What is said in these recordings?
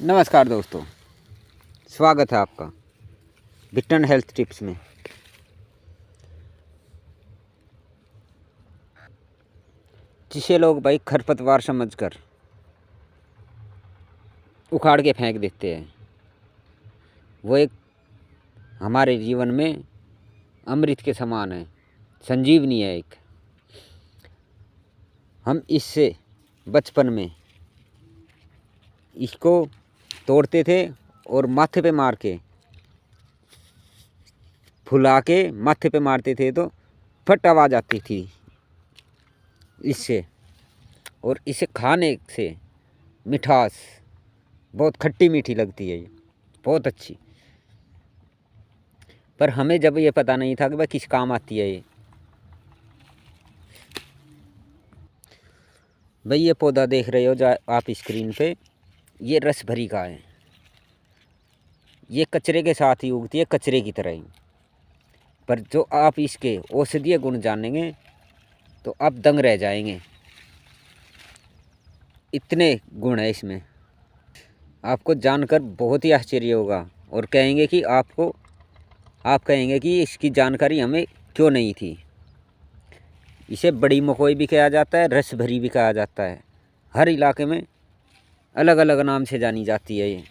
नमस्कार दोस्तों, स्वागत है आपका बिक्टन हेल्थ टिप्स में। जिसे लोग भाई खरपतवार समझकर उखाड़ के फेंक देते हैं, वो एक हमारे जीवन में अमृत के समान है, संजीवनी है एक। हम इससे बचपन में इसको तोड़ते थे और माथे पे मार के फुला के माथे पे मारते थे तो फट आवाज़ आती थी इससे। और इसे खाने से मिठास बहुत खट्टी मीठी लगती है, ये बहुत अच्छी। पर हमें जब ये पता नहीं था कि भाई किस काम आती है ये। भाई ये पौधा देख रहे हो जो आप स्क्रीन पे, ये रस भरी का है। ये कचरे के साथ ही उगती है, कचरे की तरह ही। पर जो आप इसके औषधीय गुण जानेंगे तो आप दंग रह जाएंगे, इतने गुण है इसमें। आपको जानकर बहुत ही आश्चर्य होगा और आप कहेंगे कि इसकी जानकारी हमें क्यों नहीं थी। इसे बड़ी मकोई भी कहा जाता है, रस भरी भी कहा जाता है। हर इलाके में अलग अलग नाम से जानी जाती है ये।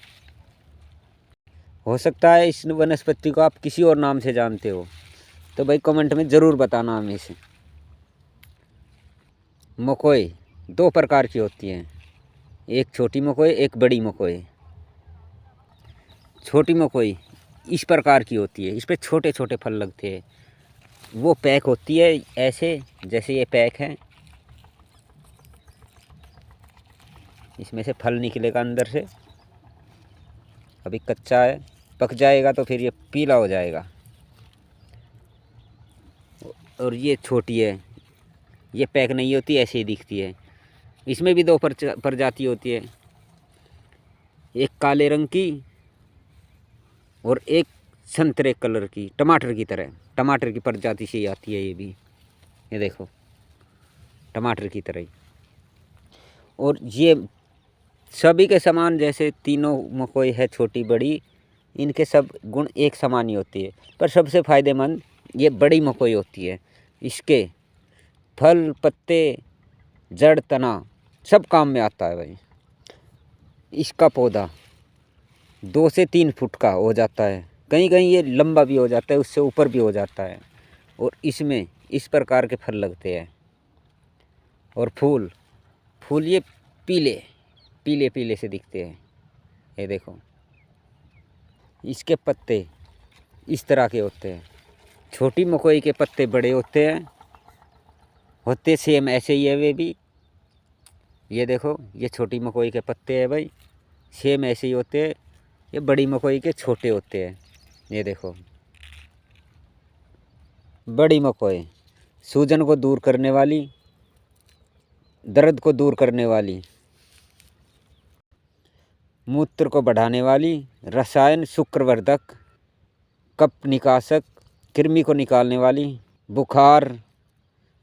हो सकता है इस वनस्पति को आप किसी और नाम से जानते हो, तो भाई कमेंट में ज़रूर बताना हमें से। मकोई दो प्रकार की होती हैं, एक छोटी मकोई, एक बड़ी मकोई। छोटी मकोई इस प्रकार की होती है, इस पर छोटे छोटे फल लगते हैं। वो पैक होती है ऐसे, जैसे ये पैक है, इसमें से फल निकलेगा अंदर से। अभी कच्चा है, पक जाएगा तो फिर ये पीला हो जाएगा। और ये छोटी है, ये पैक नहीं होती, ऐसे ही दिखती है। इसमें भी दो प्रजाति होती है, एक काले रंग की और एक संतरे कलर की, टमाटर की तरह। टमाटर की प्रजाति से ही आती है ये भी, ये देखो टमाटर की तरह ही। और ये सभी के समान, जैसे तीनों मकोई है छोटी बड़ी, इनके सब गुण एक समान ही होती है। पर सबसे फ़ायदेमंद ये बड़ी मकोई होती है। इसके फल, पत्ते, जड़, तना सब काम में आता है भाई। इसका पौधा 2 से 3 फुट का हो जाता है, कहीं कहीं ये लंबा भी हो जाता है, उससे ऊपर भी हो जाता है। और इसमें इस प्रकार के फल लगते हैं। और फूल ये पीले पीले पीले से दिखते हैं, ये देखो। इसके पत्ते इस तरह के होते हैं। छोटी मकोई के पत्ते बड़े होते सेम ऐसे ही है वे भी। ये देखो, ये छोटी मकोई के पत्ते हैं भाई, सेम ऐसे ही होते हैं। ये बड़ी मकोई के छोटे होते हैं, ये देखो। बड़ी मकोई सूजन को दूर करने वाली, दर्द को दूर करने वाली, मूत्र को बढ़ाने वाली, रसायन शुक्रवर्धक, कफ निकासक, कृमि को निकालने वाली, बुखार,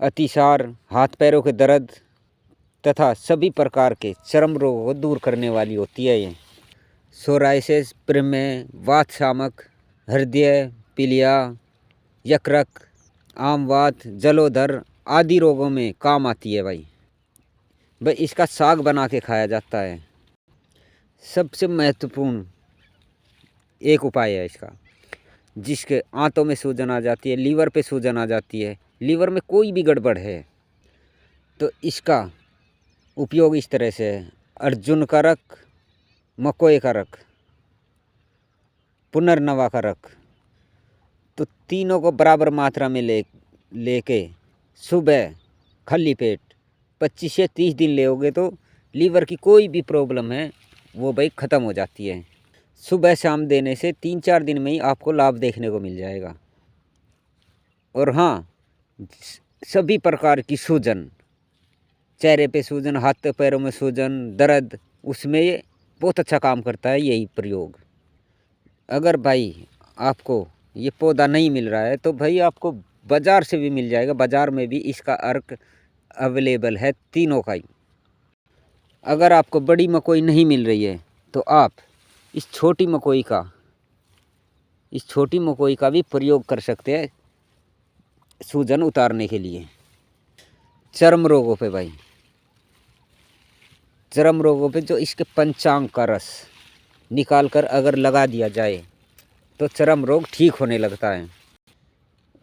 अतिसार, हाथ पैरों के दर्द तथा सभी प्रकार के चर्म रोगों को दूर करने वाली होती है ये। सोराइसिस, प्रमेह, वात शामक, हृदय, पीलिया, यकृत, आमवात, जलोदर आदि रोगों में काम आती है भाई। इसका साग बना के खाया जाता है। सबसे महत्वपूर्ण एक उपाय है इसका, जिसके आंतों में सूजन आ जाती है, लीवर पे सूजन आ जाती है, लीवर में कोई भी गड़बड़ है, तो इसका उपयोग इस तरह से है। अर्जुन कारक, मकोई कारक, पुनर्नवा कारक, तो तीनों को बराबर मात्रा में लेके सुबह खाली पेट 25 से 30 दिन लेओगे तो लीवर की कोई भी प्रॉब्लम है वो भाई ख़त्म हो जाती है। सुबह शाम देने से 3-4 दिन में ही आपको लाभ देखने को मिल जाएगा। और हाँ, सभी प्रकार की सूजन, चेहरे पे सूजन, हाथ पैरों में सूजन, दर्द, उसमें ये बहुत अच्छा काम करता है यही प्रयोग। अगर भाई आपको ये पौधा नहीं मिल रहा है तो भाई आपको बाज़ार से भी मिल जाएगा। बाज़ार में भी इसका अर्क अवेलेबल है, तीनों का ही। अगर आपको बड़ी मकोई नहीं मिल रही है तो आप इस छोटी मकोई का भी प्रयोग कर सकते हैं सूजन उतारने के लिए। चर्म रोगों पे भाई, चर्म रोगों पे जो इसके पंचांग का रस निकाल कर अगर लगा दिया जाए तो चर्म रोग ठीक होने लगता है।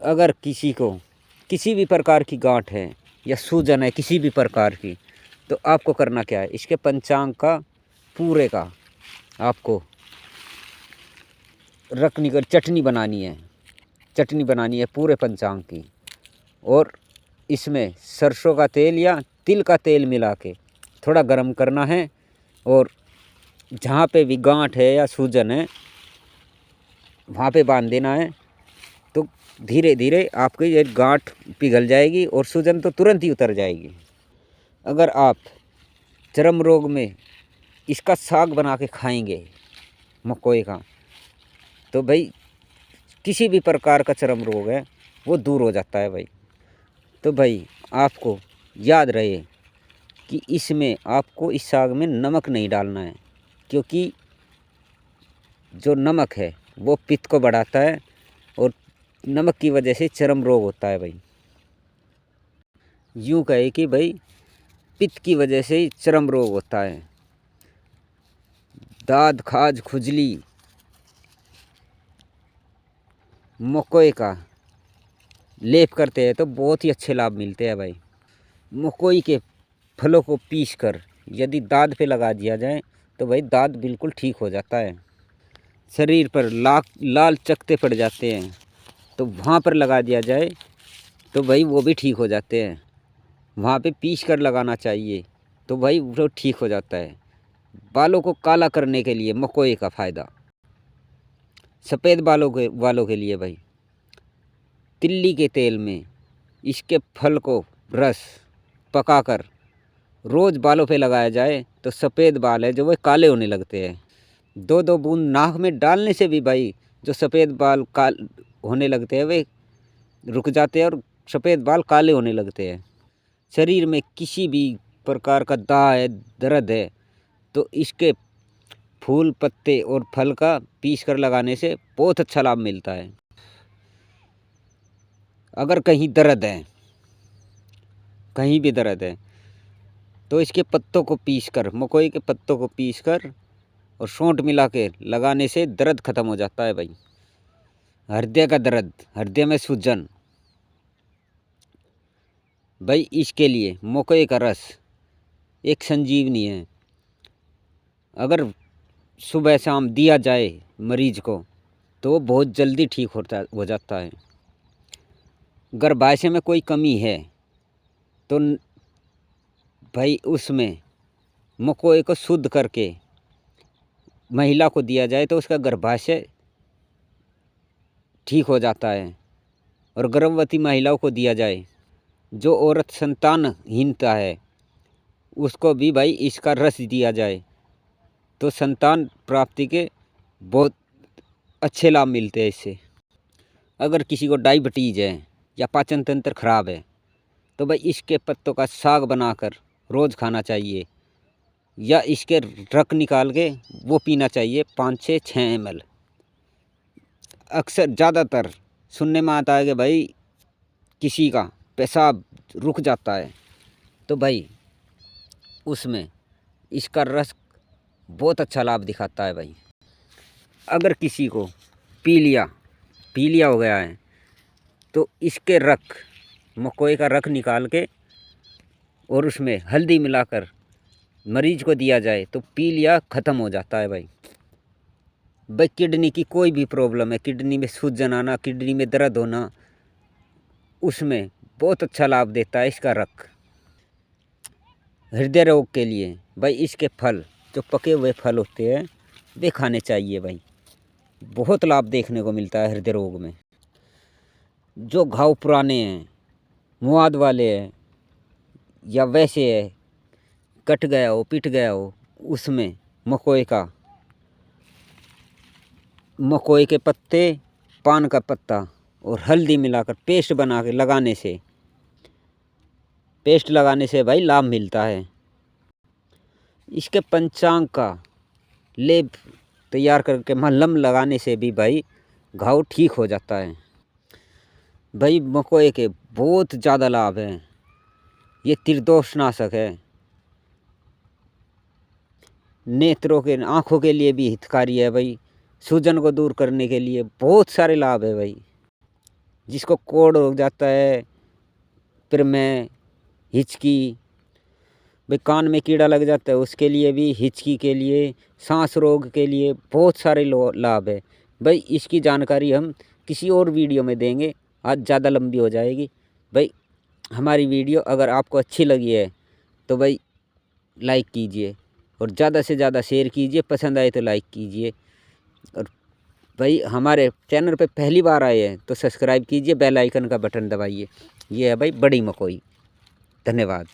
अगर किसी को किसी भी प्रकार की गांठ है या सूजन है किसी भी प्रकार की, तो आपको करना क्या है, इसके पंचांग का पूरे का आपको रखनी कर चटनी बनानी है पूरे पंचांग की, और इसमें सरसों का तेल या तिल का तेल मिला के थोड़ा गर्म करना है, और जहाँ पे भी गांठ है या सूजन है वहाँ पे बांध देना है। तो धीरे धीरे आपकी ये गांठ पिघल जाएगी और सूजन तो तुरंत ही उतर जाएगी। अगर आप चर्म रोग में इसका साग बना के खाएंगे मकोई का, तो भाई किसी भी प्रकार का चर्म रोग है वो दूर हो जाता है भाई। तो भाई आपको याद रहे कि इसमें आपको इस साग में नमक नहीं डालना है, क्योंकि जो नमक है वो पित्त को बढ़ाता है और नमक की वजह से चर्म रोग होता है भाई। यूँ कहे कि भाई पित्त की वजह से ही चर्म रोग होता है। दाद खाज खुजली मकोई का लेप करते हैं तो बहुत ही अच्छे लाभ मिलते हैं भाई। मकोई के फलों को पीस कर यदि दाद पे लगा दिया जाए तो भाई दाद बिल्कुल ठीक हो जाता है। शरीर पर लाल चकत्ते पड़ जाते हैं तो वहाँ पर लगा दिया जाए तो भाई वो भी ठीक हो जाते हैं। वहाँ पे पीस कर लगाना चाहिए तो भाई वो ठीक हो जाता है। बालों को काला करने के लिए मकोई का फ़ायदा, सफ़ेद बालों के लिए भाई तिल्ली के तेल में इसके फल को रस पकाकर रोज़ बालों पे लगाया जाए तो सफ़ेद बाल है जो वो काले होने लगते हैं। 2-2 बूंद नाक में डालने से भी भाई जो सफ़ेद बाल काल होने लगते हैं वे रुक जाते हैं और सफ़ेद बाल काले होने लगते हैं। शरीर में किसी भी प्रकार का दाग है, दर्द है, तो इसके फूल पत्ते और फल का पीस कर लगाने से बहुत अच्छा लाभ मिलता है। अगर कहीं दर्द है, कहीं भी दर्द है, तो इसके पत्तों को पीस कर, मकोई के पत्तों को पीस कर और सौंठ मिला के लगाने से दर्द ख़त्म हो जाता है भाई। हृदय का दर्द, हृदय में सूजन, भाई इसके लिए मकोई का रस एक संजीवनी है। अगर सुबह शाम दिया जाए मरीज को तो वो बहुत जल्दी ठीक हो जाता है। गर्भाशय में कोई कमी है तो भाई उसमें मकोई को शुद्ध करके महिला को दिया जाए तो उसका गर्भाशय ठीक हो जाता है। और गर्भवती महिलाओं को दिया जाए, जो औरत संतानहीनता है उसको भी भाई इसका रस दिया जाए तो संतान प्राप्ति के बहुत अच्छे लाभ मिलते हैं इससे। अगर किसी को डायबिटीज़ है या पाचन तंत्र खराब है तो भाई इसके पत्तों का साग बनाकर रोज़ खाना चाहिए, या इसके रक निकाल के वो पीना चाहिए 5 से 6 ml। अक्सर ज़्यादातर सुनने में आता है कि भाई किसी का पेशाब रुक जाता है तो भाई उसमें इसका रस बहुत अच्छा लाभ दिखाता है भाई। अगर किसी को पीलिया हो गया है तो इसके रक, मकोई का रक निकाल के और उसमें हल्दी मिलाकर मरीज को दिया जाए तो पीलिया ख़त्म हो जाता है भाई। किडनी की कोई भी प्रॉब्लम है, किडनी में सूजन आना, किडनी में दर्द होना, उसमें बहुत अच्छा लाभ देता है इसका रक। हृदय रोग के लिए भाई इसके फल, जो पके हुए फल होते हैं वे खाने चाहिए भाई। बहुत लाभ देखने को मिलता है हृदय रोग में। जो घाव पुराने हैं, मुआद वाले हैं, या वैसे है कट गया हो, पिट गया हो, उसमें मकोई के पत्ते, पान का पत्ता और हल्दी मिलाकर पेस्ट बना के लगाने से भाई लाभ मिलता है। इसके पंचांग का लेप तैयार करके मलहम लगाने से भी भाई घाव ठीक हो जाता है। भाई मकोए के बहुत ज़्यादा लाभ है। ये त्रिदोषनाशक है, नेत्रों के आँखों के लिए भी हितकारी है भाई। सूजन को दूर करने के लिए बहुत सारे लाभ है भाई। जिसको कोढ़ हो जाता है, फिर में हिचकी, भाई कान में कीड़ा लग जाता है उसके लिए भी, हिचकी के लिए, सांस रोग के लिए बहुत सारे लाभ है भाई। इसकी जानकारी हम किसी और वीडियो में देंगे, आज ज़्यादा लंबी हो जाएगी भाई। हमारी वीडियो अगर आपको अच्छी लगी है तो भाई लाइक कीजिए और ज़्यादा से ज़्यादा शेयर कीजिए, पसंद आए तो लाइक कीजिए। और भाई हमारे चैनल पे पहली बार आए हैं तो सब्सक्राइब कीजिए, बेल आइकन का बटन दबाइए। ये है भाई बड़ी मकोई। धन्यवाद।